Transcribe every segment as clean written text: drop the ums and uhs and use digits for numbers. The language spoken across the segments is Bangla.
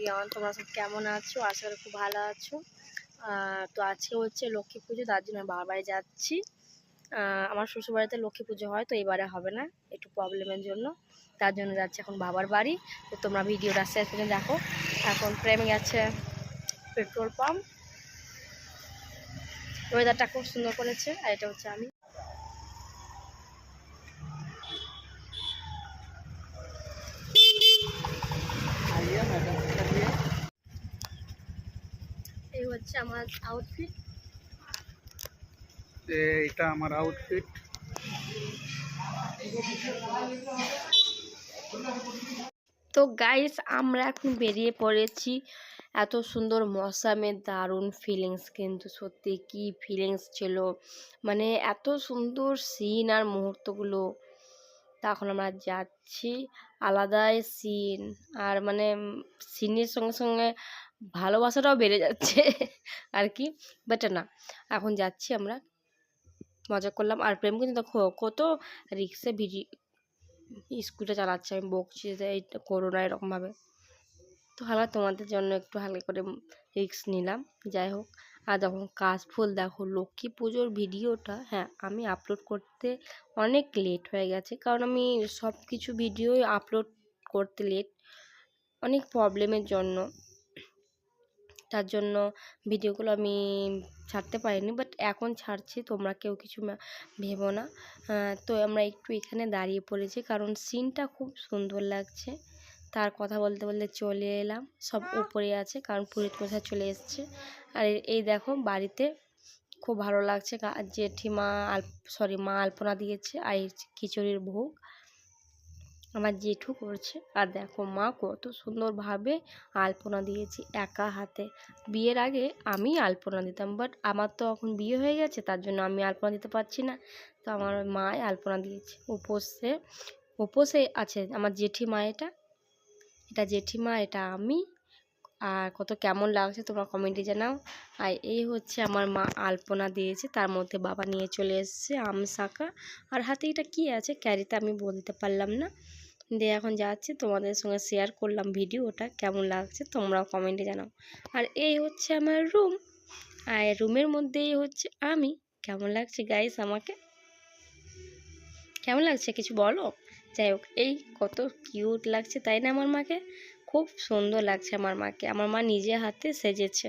এভরিওয়ান, তোমরা সব কেমন আছো? আশা করি খুব ভালো আছো। তো আজকে হচ্ছে লক্ষ্মী পুজো, তার জন্য বাবার বাড়ি যাচ্ছি। আমার শ্বশুরবাড়িতে লক্ষ্মী পুজো হয়, তো এবারে হবে না, একটু প্রবলেমের জন্য, তার জন্য যাচ্ছি এখন বাবার বাড়ি। তো তোমরা ভিডিওটা শেষ করে দেখো। এখন প্রেমে গেছে পেট্রোল পাম্প, ওয়েদারটা খুব সুন্দর করেছে। আর এটা হচ্ছে আমি। এই হচ্ছে আমার আউটফিট। এটা আমার আউটফিট। তো গাইস, আমরা এখন বেরিয়ে পড়েছি। এত সুন্দর মৌসামের দারুণ ফিলিংস, কিন্তু সত্যি কি ফিলিংস ছিল, মানে এত সুন্দর সিন আর মুহূর্তগুলো। তখন আমরা যাচ্ছি, আলাদাই সিন। আর মানে সিনের সঙ্গে সঙ্গে ভালোবাসাটাও বেড়ে যাচ্ছে আর কি। বাট না, এখন যাচ্ছি আমরা, মজা করলাম। আর প্রেম কিন্তু দেখো কত রিক্সে স্কুলটা চালাচ্ছে, আমি বকছি যে এইটা করো না এরকমভাবে। তো হালকা তোমাদের জন্য একটু হালকা করে রিক্স নিলাম, যাই হোক। আর যখন কাশফুল দেখো লক্ষ্মী পুজোর ভিডিওটা, হ্যাঁ আমি আপলোড করতে অনেক লেট হয়ে গেছে, কারণ আমি সব কিছু ভিডিও আপলোড করতে লেট, অনেক প্রবলেমের জন্য। তার জন্য ভিডিওগুলো আমি ছাড়তে পারিনি, বাট এখন ছাড়ছি, তোমরা কেউ কিছু ভেবো না। তো আমরা একটু এখানে দাঁড়িয়ে পড়েছি, কারণ সিনটা খুব সুন্দর লাগছে। তার কথা বলতে বলতে চলে এলাম, সব উপরে আছে, কারণ পুরোহিত মশাই চলে এসছে। আর এই দেখো বাড়িতে খুব ভালো লাগছে, জেঠিমা মা আলপনা দিয়েছে, আর খিচুড়ির ভোগ আমার জেঠু করছে। আর দেখো মা কত সুন্দরভাবে আলপনা দিয়েছি একা হাতে। বিয়ের আগে আমি আলপনা দিতাম, বাট আমার তো এখন বিয়ে হয়ে গেছে, তার জন্য আমি আলপনা দিতে পারছি না। তো আমার মায় আলপনা দিয়েছে। উপোসে আছে আমার জেঠিমা, এটা জেঠিমা, এটা আমি। আর কত কেমন লাগছে তোমরা কমেন্টে জানাও। আর এই হচ্ছে আমার মা আলপনা দিয়েছে, তার মধ্যে বাবা নিয়ে চলে এসছে আম শাঁকা, আর হাতে এটা কি আছে ক্যারিতে আমি বলতে পারলাম না। দিয়ে এখন যাচ্ছি, তোমাদের সঙ্গে শেয়ার করলাম ভিডিওটা, কেমন লাগছে তোমরাও কমেন্টে জানাও। আর এই হচ্ছে আমার রুম, আর রুমের মধ্যেই হচ্ছে আমি। কেমন লাগছে গাইস আমাকে? কেমন লাগছে কিছু বলো। যাই হোক, এই কত কিউট লাগছে তাই না? আমার মাকে খুব সুন্দর লাগছে, আমার মাকে। আমার মা নিজে হাতে সেজেছে।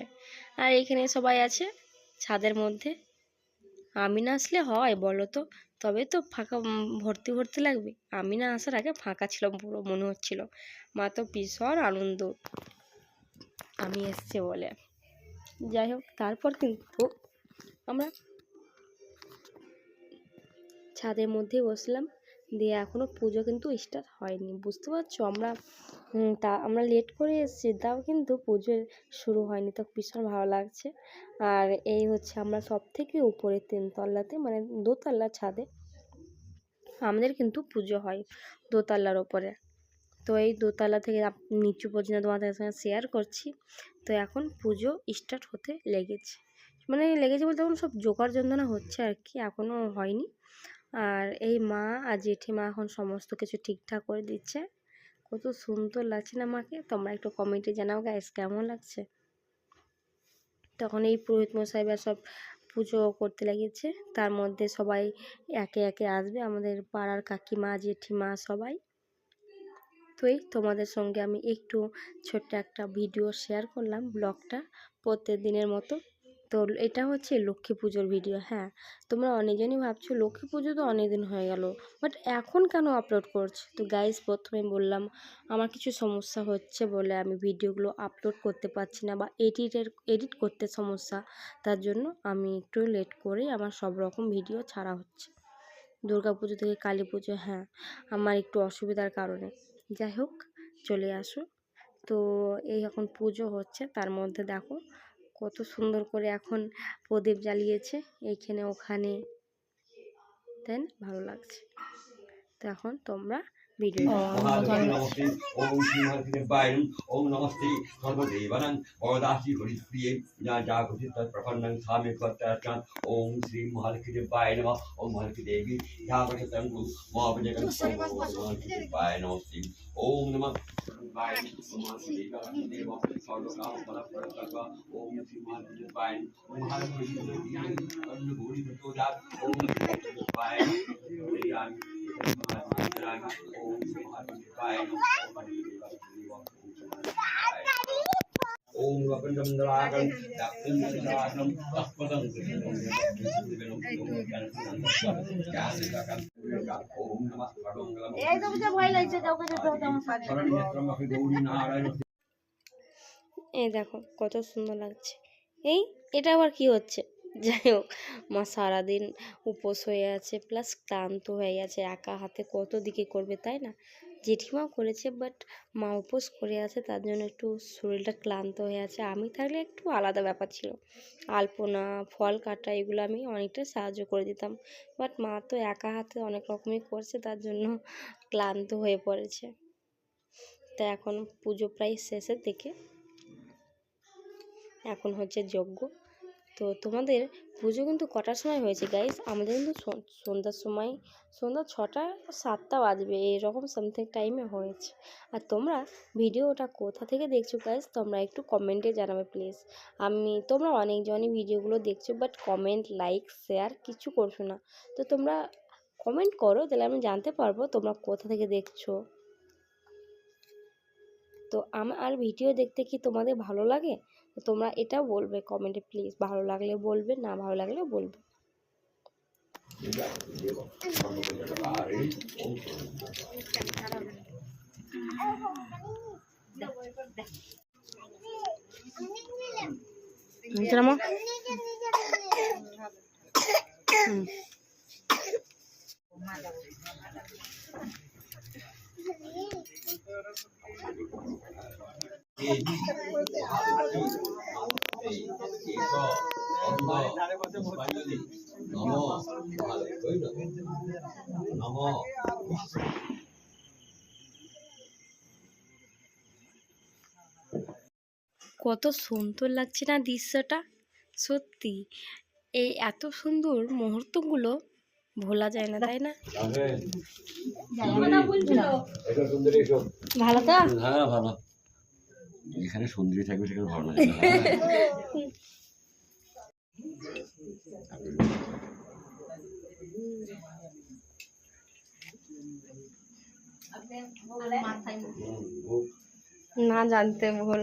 আর এইখানে সবাই আছে ছাদের মধ্যে। আমি না আসলে হয় বলো তো? তবে তো ফাঁকা ভর্তি ভর্তি লাগবে। আমি না আসার আগে ফাঁকা ছিল পুরো, মনে হচ্ছিল। মা তো ভীষণ আনন্দ আমি এসছে বলে। যাই হোক, তারপর কিন্তু আমরা ছাদের মধ্যেই বসলাম। দিয়ে এখনও পুজো কিন্তু স্টার্ট হয়নি, বুঝতে পারছো? আমরা লেট করে এসেছি, তাও কিন্তু পুজো শুরু হয়নি, তো ভীষণ ভালো লাগছে। আর এই হচ্ছে আমরা সব থেকে উপরে 3তলাতে, মানে 2তলা ছাদে আমাদের কিন্তু পুজো হয়, 2তলার ওপরে। তো এই 2তলা থেকে নিচু পর্যন্ত তোমাদের সঙ্গে শেয়ার করছি। তো এখন পুজো স্টার্ট হতে লেগেছে, মানে লেগেছে বলতে এখন সব জোগাড় যন্ত্রণা হচ্ছে আর কি, এখনও হয়নি। আর এই মা আর জেঠিমা এখন সমস্ত কিছু ঠিকঠাক করে দিচ্ছে। কত সুন্দর লাগছে না মাকে? তোমরা একটু কমেন্টে জানাও গাইস কেমন লাগছে। তখন এই পুরোহিত মশাইরা সব পুজো করতে লেগেছে, তার মধ্যে সবাই একে একে আসবে, আমাদের পাড়ার কাকিমা জেঠিমা সবাই। তো এই তোমাদের সঙ্গে আমি একটু ছোট্ট একটা ভিডিও শেয়ার করলাম, ব্লগটা প্রত্যেক দিনের মতো। তো এটা হচ্ছে লক্ষ্মী পুজোর ভিডিও। হ্যাঁ, তোমরা অনেকজনই ভাবছো লক্ষ্মী পুজো তো অনেক দিন হয়ে গেল, বাট এখন কেন আপলোড করছো? তো গাইস, প্রথমে বললাম আমার কিছু সমস্যা হচ্ছে বলে আমি ভিডিওগুলো আপলোড করতে পারছি না, বা এডিট করতে সমস্যা, তার জন্য আমি একটু লেট করে আমার সব রকম ভিডিও ছাড়া হচ্ছে। দুর্গা পুজো থেকে কালী পুজো, হ্যাঁ আমার একটু অসুবিধার কারণে। যাই হোক, চলে আসো। তো এই এখন পুজো হচ্ছে, তার মধ্যে দেখো কত সুন্দর করে এখন প্রদীপ জ্বালিয়েছে এইখানে ওখানে, দেন ভালো লাগছে। তো এখন তোমরা ভিডিও নমস্তে ওম শ্রী মহাদেবায় ওম নমস্তে সর্বদেবানাং বরদাসি হরিপ্রিয়ে যা ঘটি তৎপ্রপন্নং স্বামী ভক্তাচান ওম শ্রী মহাদেবায় নমঃ ওম মহাদেবী দেবী যা ঘটি তং মহাবজগং মহাদেবায় নমস্তে ওম নমঃ বায় ওম শ্রী মহাদেবায় ওম Om Vapandam Dalagan, Dakundam, Takpadam, Om Namah Padam, এই দেখো কত সুন্দর লাগছে। এটা আবার কি হচ্ছে? যাই হোক, মা সারাদিন উপোস হয়ে আছে, প্লাস ক্লান্ত হয়ে গেছে, একা হাতে কত দিকে করবে, তাই না? জেঠিমাও করেছে, বাট মা উপোস করে আছে, তার জন্য একটু শরীরটা ক্লান্ত হয়ে আছে। আমি থাকলে একটু আলাদা ব্যাপার ছিল, আলপনা ফল কাটা এগুলো আমি অনেকটা সাহায্য করে দিতাম, বাট মা তো একা হাতে অনেক রকমই করছে, তার জন্য ক্লান্ত হয়ে পড়েছে। তা এখন পুজো প্রায় শেষের দিকে, এখন হচ্ছে যজ্ঞ। তো তোমাদের পুজো কিন্তু কটার সময় হয়েছে গাইস? আমাদের কিন্তু সন্ধ্যার সময়, সন্ধ্যা 6টা 7টা বাজবে এরকম সামথিং টাইমে হয়েছে। আর তোমরা ভিডিওটা কোথা থেকে দেখছো গাইস, তোমরা একটু কমেন্টে জানাবে প্লিজ। তোমরা অনেকজনই ভিডিওগুলো দেখছো, বাট কমেন্ট লাইক শেয়ার কিছু করছো না। তো তোমরা কমেন্ট করো, তাহলে আমি জানতে পারবো তোমরা কোথা থেকে দেখছো। তো আমার ভিডিও দেখতে কি তোমাদের ভালো লাগে? তো তোমরা এটাও বলবে কমেন্টে প্লিজ, ভালো লাগলে বলবে, না ভালো লাগলেও বলবে। কত সুন্দর লাগছে না দৃশ্যটা? সত্যি এই এত সুন্দর মুহূর্তগুলো ভোলা যায় না, তাই না? ভালো তো? হ্যাঁ ভালো। যেখানে সুন্দরী থাকবে সেখানে ভালো লাগে। না জানতে ভুল।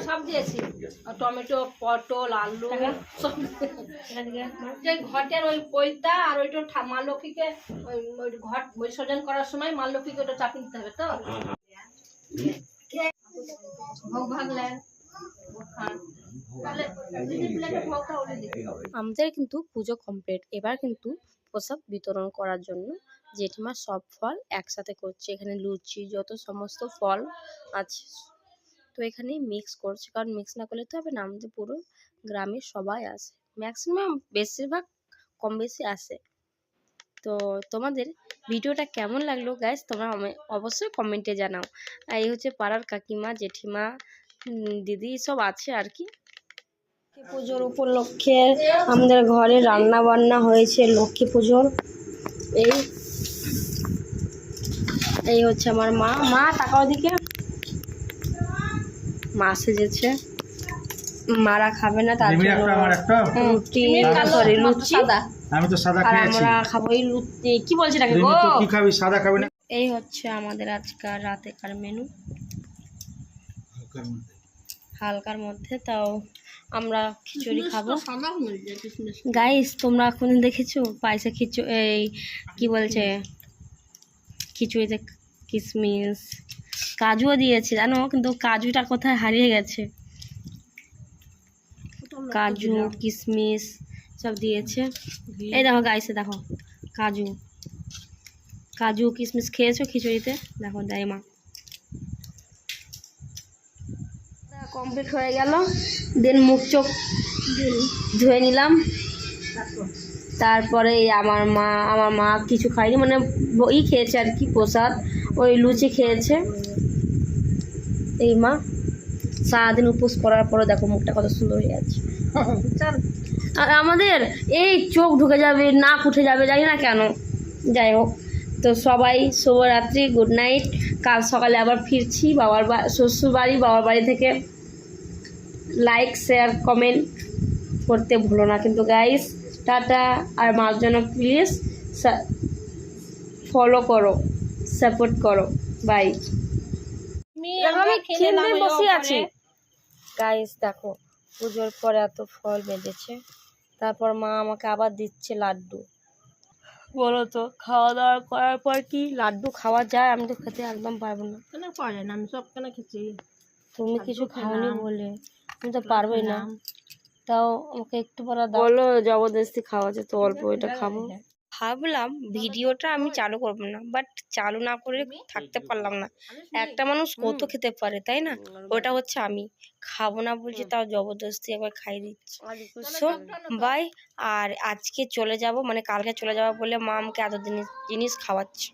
সব দিয়েছি, টমেটো পটল আলু সব। ঘটের ওই পৈতা আর ওইটা মা লক্ষ্মীকে ঘট বিসর্জন করার সময় মা লক্ষ্মীকে ওটা চাপিয়ে দিতে হবে। তো ভোগ ভাগলেন আমাদের কিন্তু পুজো কমপ্লিট। এবার কিন্তু প্রসাদ বিতরণ করার জন্য জেঠিমা সব ফল একসাথে করছে। এখানে লুচি যত সমস্ত ফল আছে, তো এখানে মিক্স করছে, কারণ মিক্স না করলে তো হবে না। আমাদের পুরো গ্রামের সবাই আসে, ম্যাক্সিমাম বেশিরভাগ কম বেশি আসে। তো তোমাদের ভিডিওটা কেমন লাগলো গাইস, তোমরা অবশ্যই কমেন্টে জানাও। আর এই হচ্ছে পাড়ার কাকিমা জেঠিমা দিদি সব আছে আর কি। পুজোর উপলক্ষে আমাদের ঘরে রান্না বান্না হয়েছে লক্ষ্মী পুজোর। এই হচ্ছে আমার মা তাকাও দিকে, মা সেজেছে, মারা খাবে না তার জন্য রুটি সরি লুচি, আমি তো সাদা আর খেয়েছি। আমরা খাবো এই লুচি। কি বলছি নাকি গো? কি খাবি? সাদা খাবি না? এই হচ্ছে আমাদের আজকাল রাতেকার মেনু, হালকার মধ্যে। তাও আমরা খিচুড়ি খাবো গাইস। তোমরা এখন দেখেছো পায়েসে এই কি বলছে খিচুড়িতে কিশমিশ কাজুও দিয়েছে জানো, কিন্তু কাজুটা কোথায় হারিয়ে গেছে। কাজু কিশমিশ সব দিয়েছে। এই দেখো গাইসে, দেখো কাজু কিশমিশ খেয়েছো খিচুড়িতে? দেখো দেয় মা। কমপ্লিট হয়ে গেল, দেন মুখ চোখ ধুয়ে নিলাম, তারপরে এই আমার মা কিছু খায়নি, মানে খেয়েছে আর কি, প্রসাদ, ওই লুচি খেয়েছে। এই মা সারাদিন উপোস করার পরে দেখো মুখটা কত সুন্দর হয়ে আছে। আর আমাদের এই চোখ ঢুকে যাবে, নাক উঠে যাবে, জানি না কেন। যাই হোক, তো সবাই শুভরাত্রি, গুড নাইট। কাল সকালে আবার ফিরছি শ্বশুর বাড়ি। বাবার বাড়ি থেকে লাইক শেয়ার কমেন্ট করতে ভুলো না কিন্তু গাইস। টাটা। আর মার জন্য প্লিজ ফলো করো, সাপোর্ট করো। বাই। আমি খেয়ে বসে আছি গাইস। দেখো পুজোর পরে এত ফল বেঁধেছে, তারপর মা আমাকে আবার দিচ্ছে লাড্ডু। বলো তো খাওয়া দাওয়া করার পর কি লাড্ডু খাওয়া যায়? আমি তো খেতে একদম পারবো না। কেন পারে না, আমি সব কেন খেয়েছি। তুমি কিছু খাওনি বলে আমি তো পারবোই না। তাও আমাকে একটু পরে বলো, জবরদস্তি খাওয়া যায় তো অল্প এটা খাবো। ভাবলাম ভিডিওটা আমি চালু করবো না, বাট চালু না করে থাকতে পারলাম না। একটা মানুষ কত খেতে পারে, তাই না? ওটা হচ্ছে আমি খাবো না বলছি, তাও জবরদস্তি একবার খাই দিচ্ছি। So by. আর আজকে চলে যাব, মানে কালকে চলে যাবো বলে মা আমাকে এত জিনিস খাওয়াচ্ছে।